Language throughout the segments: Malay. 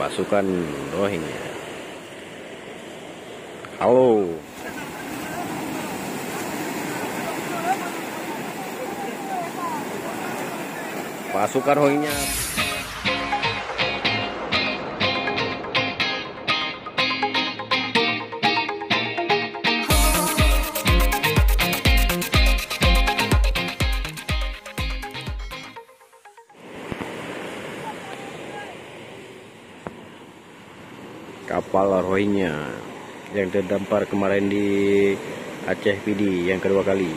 pasukan Rohingya. Halo. Pasukan Rohingya. Kapal Rohingya yang terdampar kemarin di Aceh PD yang kedua kali.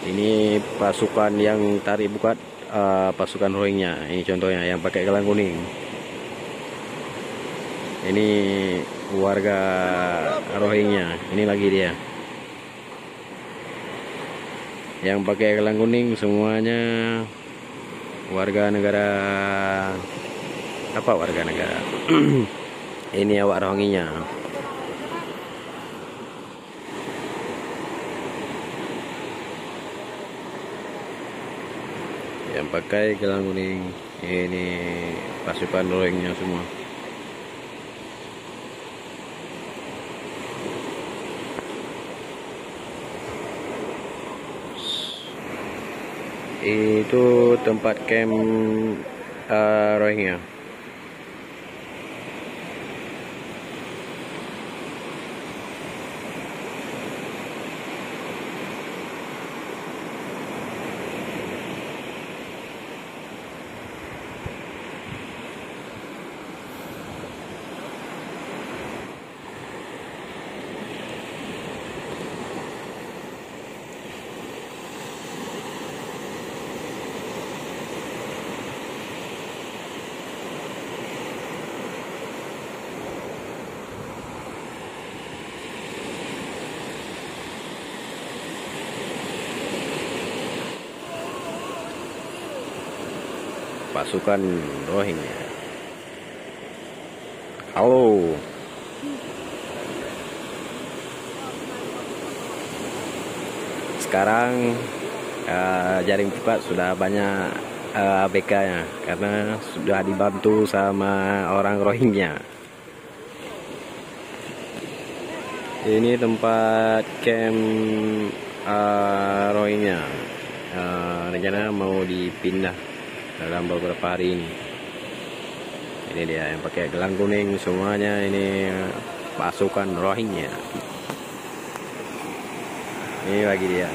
Ini pasukan yang tarik bukat pasukan Rohingya. Ini contohnya yang pakai gelang kuning. Ini warga Rohingya. Ini lagi dia. Yang pakai gelang kuning semuanya warga negara apa? Warga negara. Ini awak Rohingya. Yang pakai gelang kuning ini pasukan Rohingya semua. Itu tempat camp Rohingya. Pasukan Rohingya. Halo. Sekarang jaring cepat sudah banyak ABK-nya karena sudah dibantu sama orang Rohingya. Ini tempat camp Rohingya. Rencana mau dipindah dalam beberapa hari ini. Ini dia yang pakai gelang kuning semuanya, ini pasukan Rohingya. Ini lagi dia.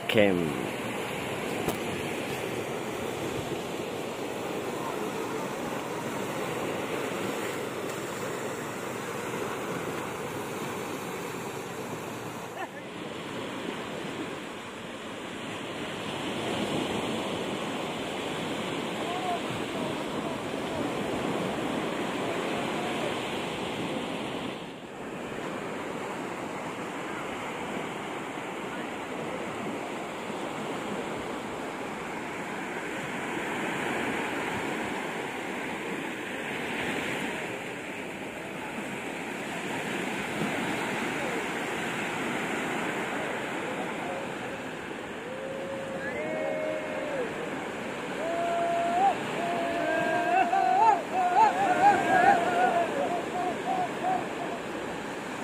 Camp.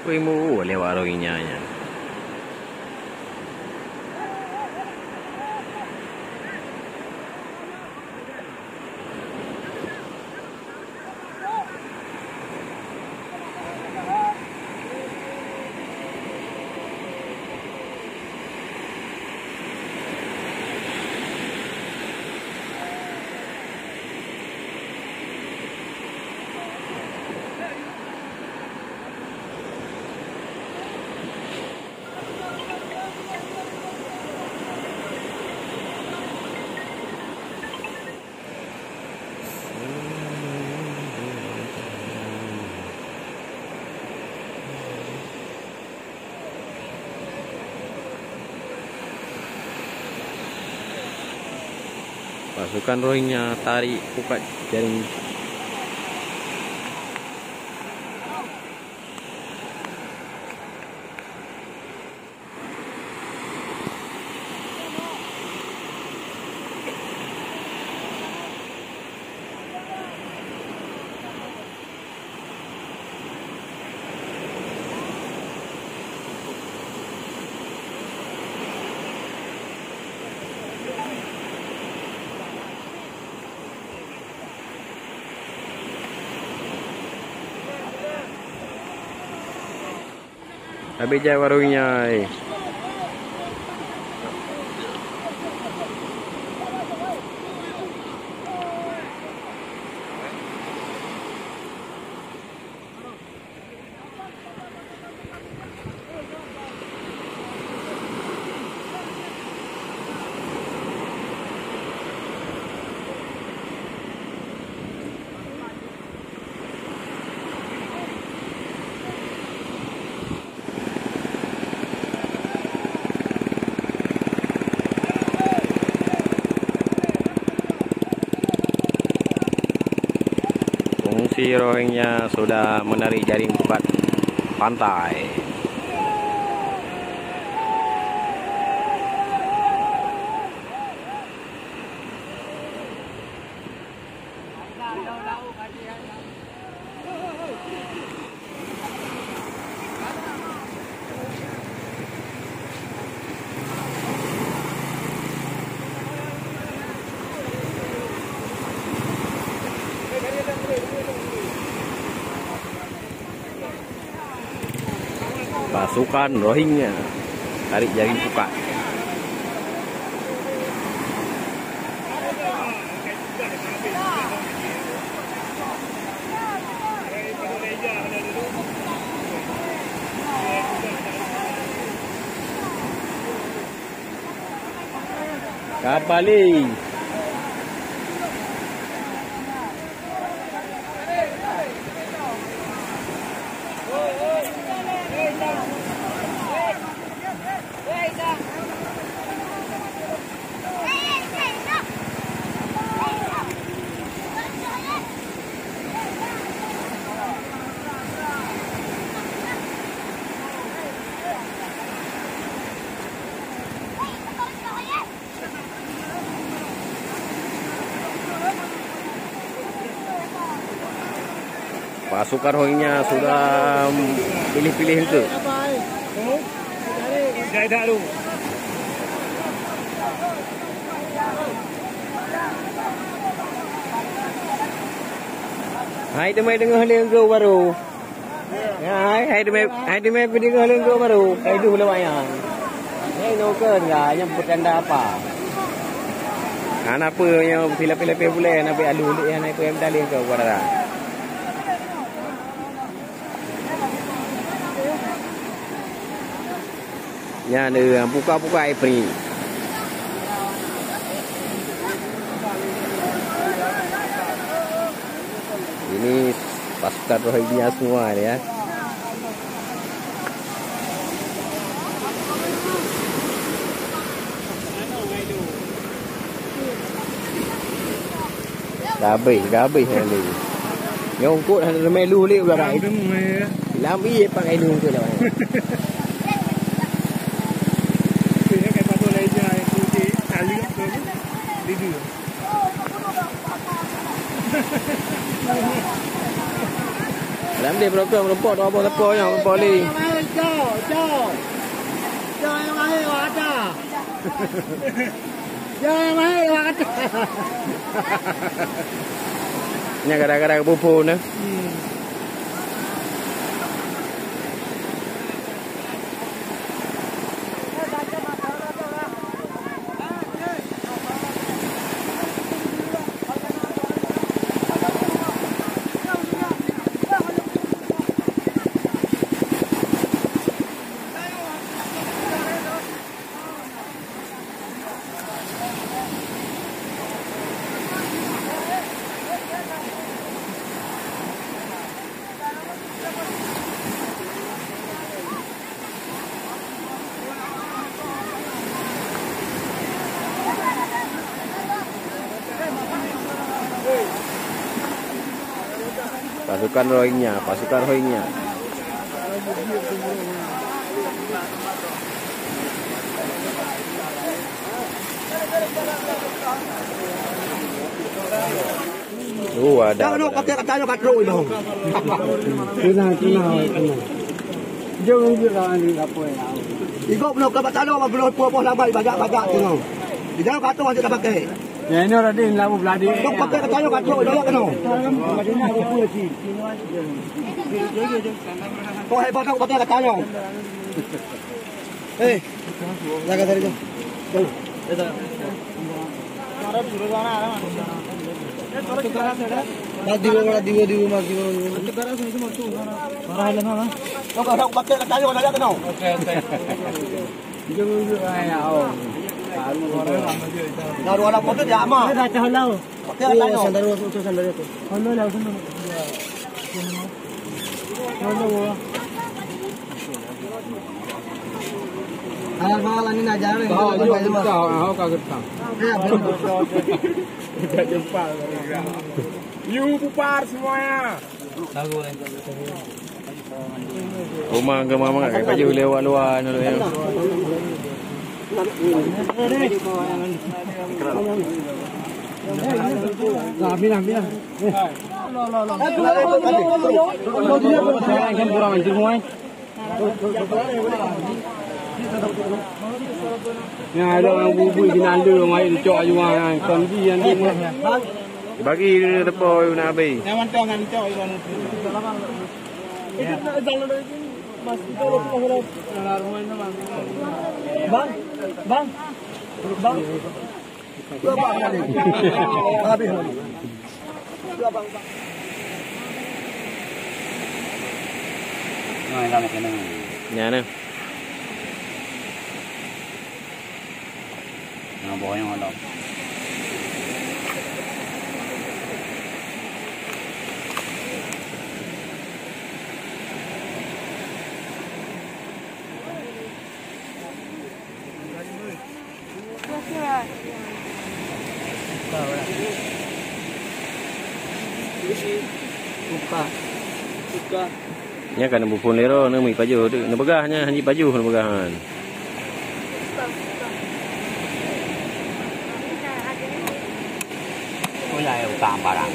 Wih, mau lewat Rohingya-nya. Pasukan Rohingya tarik buka jaring. Habis je warungnya. Pengungsi Rohingya sudah menarik jaring bukat pantai. Pasukan Rohingya tarik jaring bukat. Kembali. Pasukan Rohingya sudah pilih-pilih itu. Hai demai dengar hal go baru. Hai demai pergi dengar hal go baru. Hai dulu lumayan. Hai no ke enggak nyebut anda apa? Anak apa yang pilih-pilih boleh nak alu yang naik PM tali ke pada. Ya, ada buka-buka air ni. Ini pasukan Rohingya semua ya. Gabi ni. Yang kut ada melu ni berapa? Lami pakai ni tu lah. Làm đi bro cơm bro đó bro tao nhau bro đi. Cho em ai hóa cha. Cho em ai hóa cha. Nya gara-gara bubu nữa. Pasukan Rohingya. Ada. Jangan pakai katanya katro itu. Kena. Jangan kira ni apa ya. Ikut belum ke batalo belum puas-puas lambai banyak tu. Jangan kata masih tak pakai. Ya ini orang dia labu beladi. Kau pakai kacau kacau dia kena. Kau hebat kau pakai kacau. Jaga dari tu. Diwo mas diwo. Kau pakai kacau dia kena. Naru ala foto dia ama. Pakai kacau. Sandal itu. Hal-hal ini aja nih. Kau kaget kau. Tidak jumpa. You bubar semuanya. Rumah ke mama kayak baju lewat luar dulu ya. Bilang. Kan kurang anjir semua. Ya ada orang bubu binanda mai dicok juga kan dia ni. Bagi depo nak habis. Yang mantau ngan dicok iwan. Mas itu Bang. Habis. Nah, ini kena. Ya ni. Nah, pokoknya ada. Buka. Nya kan bupun lero na may baju tu. Nabagahnya hanya baju nabagahan. Có dài tạm barang.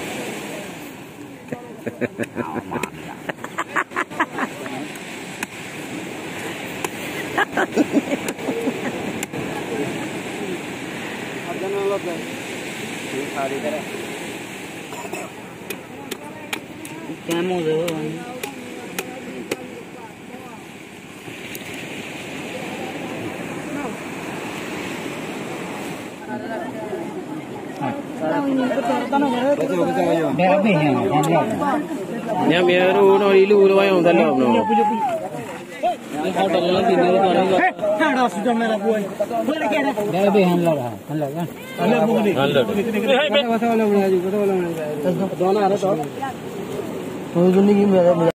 Kamu tu. Nya meru no ilu no ayong dalam no. Hotel lang tinalo ko rin. Hada sudah mera buat. Boleh kena. Dah be handler kan. Handler bukan. Handler. Hey, wala juga. Dona ada to. तो दुनिया में